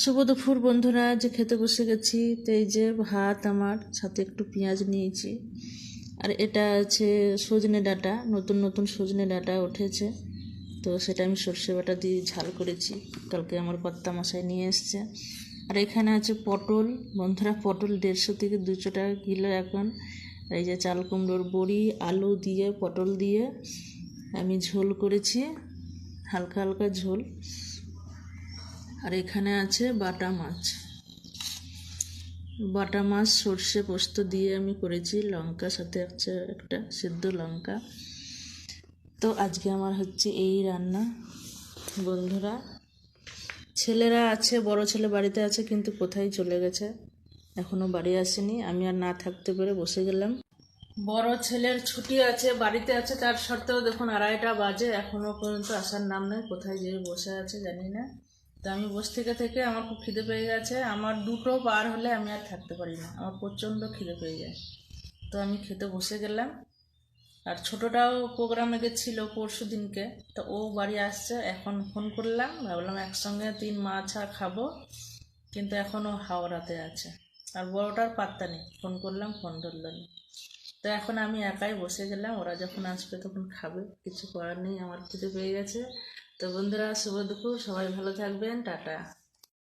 শুভ দুপুর বন্ধুরা, যে খেতে বসে গেছি। তো এই যে ভাত, আমার সাথে একটু পেঁয়াজ নিয়েছি, আর এটা আছে সজনে ডাঁটা, নতুন নতুন সজনে ডাঁটা উঠেছে। তো সেটা আমি সর্ষে বাটা দিয়ে ঝাল করেছি, কালকে আমার কর্তা মশাই নিয়ে এসছে। আর এখানে আছে পটল বন্ধুরা, পটল 150 থেকে 200 টাকা কিলো এখন। এই যে চাল কুমড়োর বড়ি, আলু দিয়ে পটল দিয়ে আমি ঝোল করেছি, হালকা হালকা ঝোল। আর এখানে আছে বাটা মাছ সর্ষে পোস্ত দিয়ে আমি করেছি, লঙ্কা সাথে আছে একটা সিদ্ধ লঙ্কা। তো আজকে আমার হচ্ছে এই রান্না বন্ধুরা। ছেলেরা আছে, বড় ছেলে বাড়িতে আছে, কিন্তু কোথায় চলে গেছে, এখনো বাড়ি আসেনি। আমি আর না থাকতে পেরে বসে গেলাম। বড় ছেলের ছুটি আছে, বাড়িতে আছে, তার সত্ত্বেও দেখুন 2:30 বাজে, এখনো পর্যন্ত আসার নাম নেই। কোথায় যেয়ে বসে আছে জানি না। তো আমি বসে থেকে থেকে আমার খুব খিদে পেয়ে গেছে। আমার 2টো পার হলে আমি আর থাকতে পারি না, আমার প্রচণ্ড খিদে পেয়ে যায়। তো আমি খেতে বসে গেলাম। আর ছোটোটাও প্রোগ্রামে গেছিলো পরশু দিনকে, তো ও বাড়ি আসছে। এখন ফোন করলাম, ভাবলাম একসঙ্গে 3 মাছ আর খাবো, কিন্তু এখনও হাওড়াতে আছে। আর বড়টার পাত্তা নেই, ফোন করলাম ফোন ধরলো না। তো এখন আমি একাই বসে গেলাম, ওরা যখন আসবে তখন খাবে, কিছু করার নেই, আমার খিদে পেয়ে গেছে। তো বন্ধুরা, শুভ দুপুর, সবাই ভালো থাকবেন, টাটা।